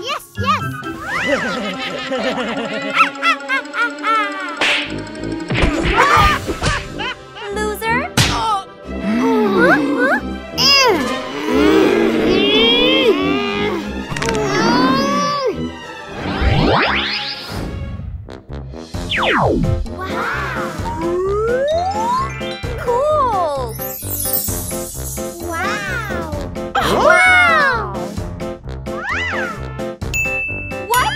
Yes, yes. Loser. Wow. Cool. Wow. Wow. What?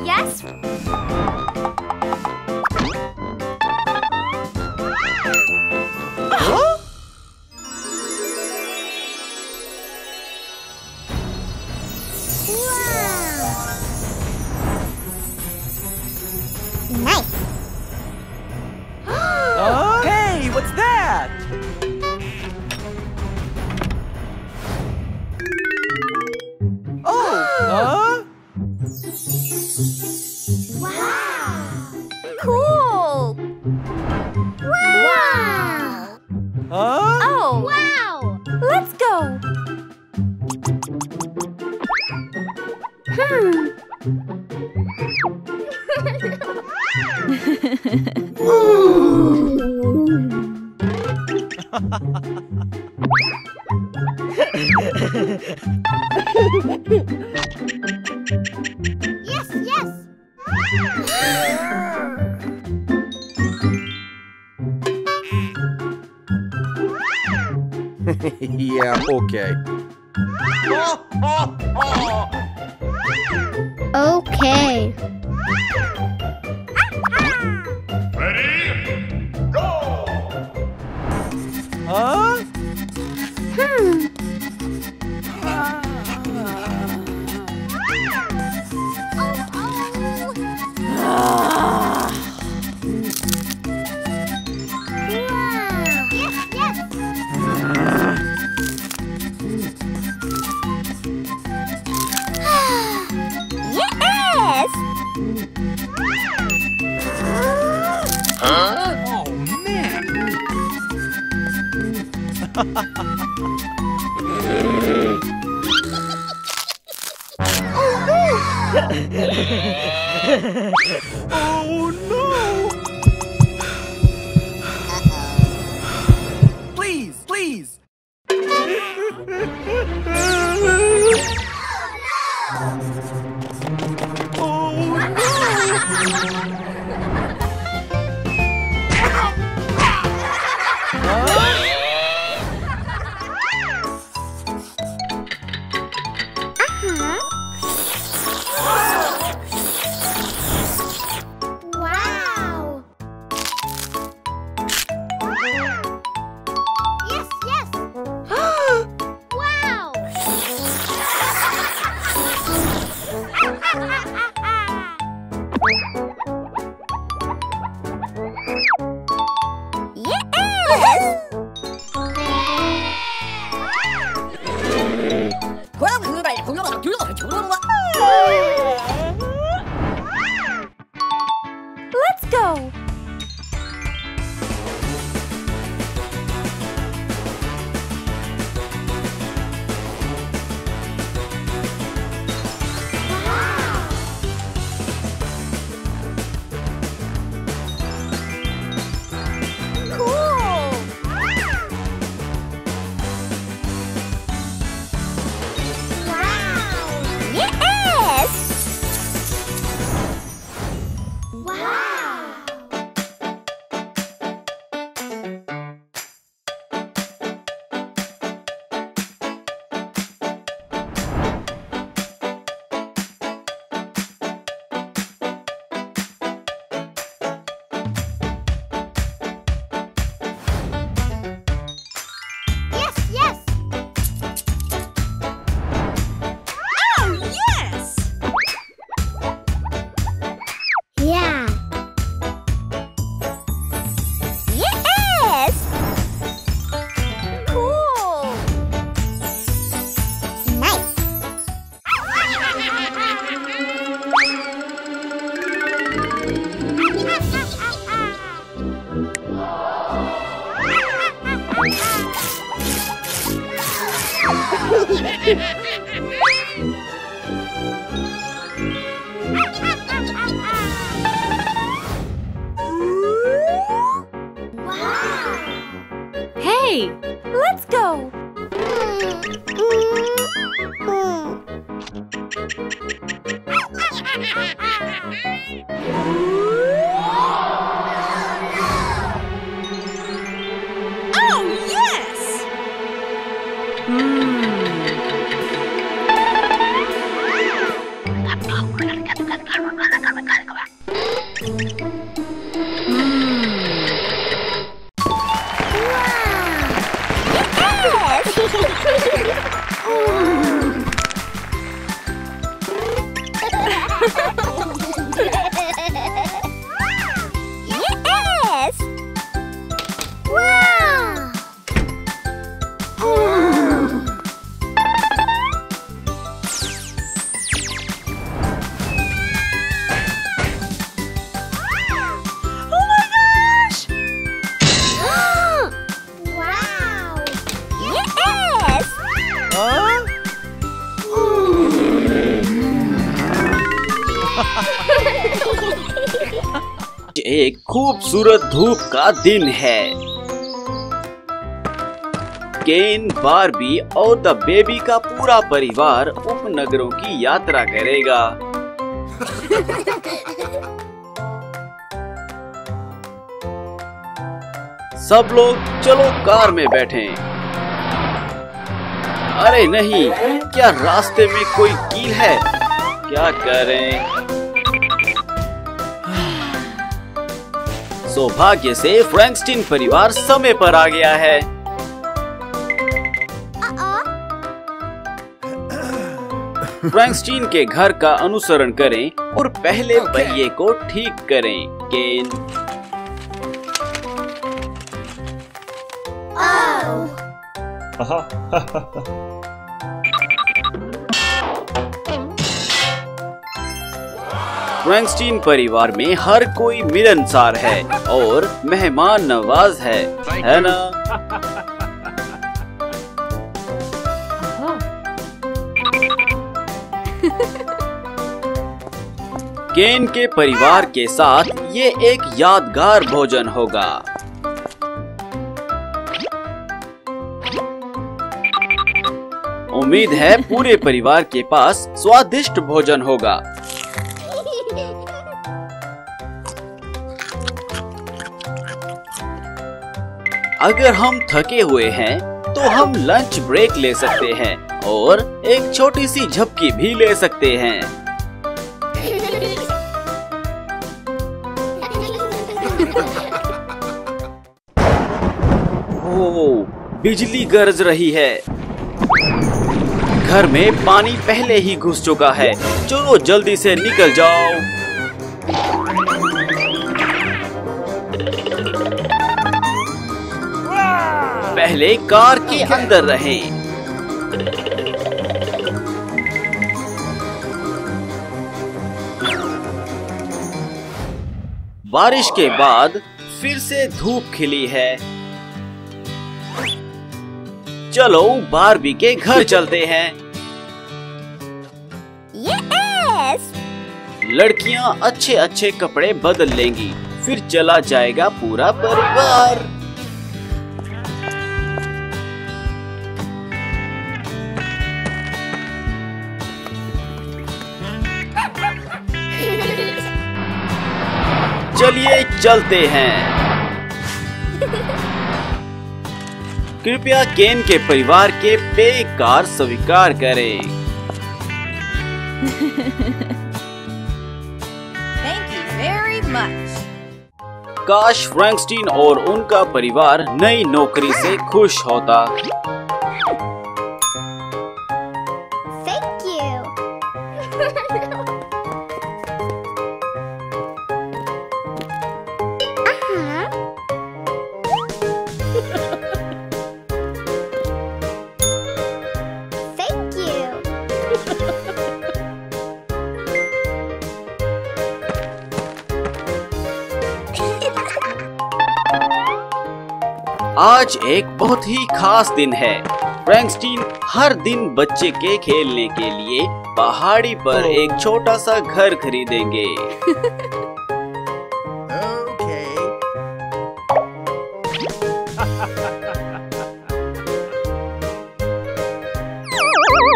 Yes. Nice. Hey, what's that? Oh, Wow. Cool. Wow. Oh. Wow. Let's go. Yes, yes. yeah, okay. Okay. Huh? Yes, yes. Yes. Oh, man. Oh, no. Please, please. Wow. Yes, yes. Wow. Let's go. Cool. Wow. Yes. Wow. Hey, let's go. Oh, yes! Yes! Wow! Oh my gosh! Wow! Yes! Huh? एक खूबसूरत धूप का दिन है। केन, Barbie और the baby का पूरा परिवार उपनगरों की यात्रा करेगा। सब लोग चलो कार में बैठें। अरे नहीं, क्या रास्ते में कोई कील है? क्या करें? सौभाग्य से फ्रैंकस्टीन परिवार समय पर आ गया है। फ्रैंकस्टीन के घर का अनुसरण करें और पहले पहिए को ठीक करें। केन, फ्रैंकस्टीन परिवार में हर कोई मिलनसार है और मेहमान नवाज है ना? केन के परिवार के साथ ये एक यादगार भोजन होगा। उम्मीद है पूरे परिवार के पास स्वादिष्ट भोजन होगा। अगर हम थके हुए हैं तो हम लंच ब्रेक ले सकते हैं और एक छोटी सी झपकी भी ले सकते हैं। ओह, बिजली गरज रही है। घर में पानी पहले ही घुस चुका है। चलो जल्दी से निकल जाओ। पहले कार के अंदर रहें। बारिश के बाद फिर से धूप खिली है। चलो बार्बी के घर चलते हैं। Yes! लड़कियां अच्छे अच्छे कपड़े बदल लेंगी, फिर चला जाएगा पूरा परिवार। चलिए चलते हैं। कृपया केन के परिवार के पे कार स्वीकार करें। Thank you very much. काश फ्रैंकस्टीन और उनका परिवार नई नौकरी से खुश होता। Thank you! Thank you! आज एक बहुत ही खास दिन है। फ्रैंकस्टीन हर दिन बच्चे के खेलने के लिए पहाड़ी पर एक छोटा सा घर खरीदेंगे।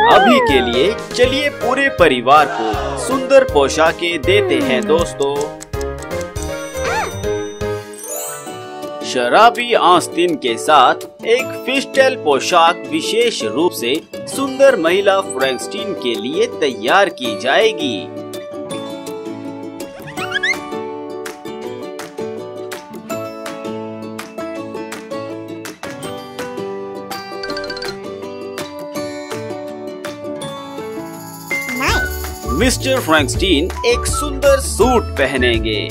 अभी के लिए चलिए पूरे परिवार को सुंदर पोशाकें देते हैं दोस्तों। शराबी आस्तीन के साथ एक फिशटेल पोशाक विशेष रूप से सुंदर महिला फ्रैंकस्टीन के लिए तैयार की जाएगी। मिस्टर फ्रैंकस्टीन एक सुंदर सूट पहनेंगे।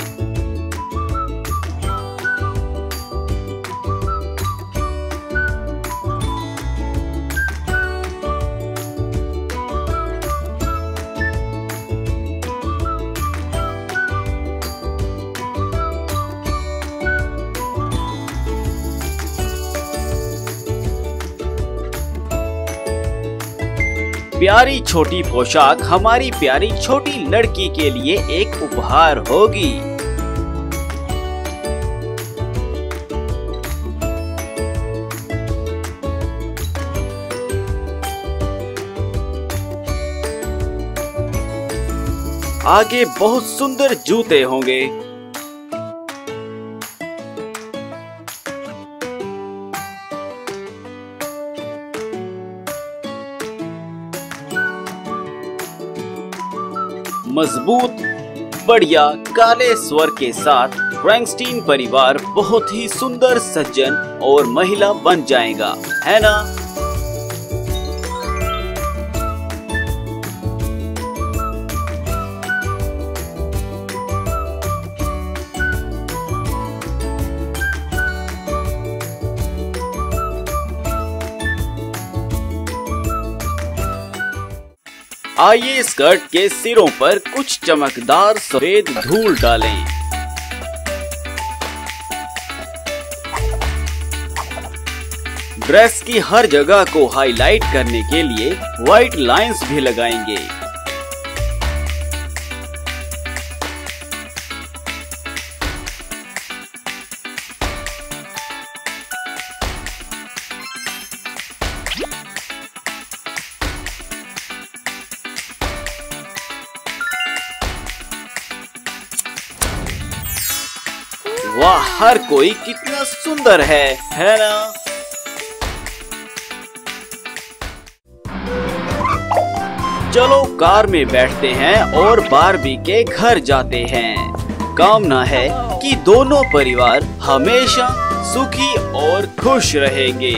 प्यारी छोटी पोशाक हमारी प्यारी छोटी लड़की के लिए एक उपहार होगी। आगे बहुत सुंदर जूते होंगे। मजबूत बढ़िया काले स्वर के साथ फ्रैंकस्टीन परिवार बहुत ही सुंदर सज्जन और महिला बन जाएगा, है ना? आइए स्कर्ट के सिरों पर कुछ चमकदार सफेद धूल डालें। ड्रेस की हर जगह को हाईलाइट करने के लिए व्हाइट लाइंस भी लगाएंगे। वाह, हर कोई कितना सुंदर है ना? चलो कार में बैठते हैं और बारबी के घर जाते हैं। कामना है कि दोनों परिवार हमेशा सुखी और खुश रहेंगे।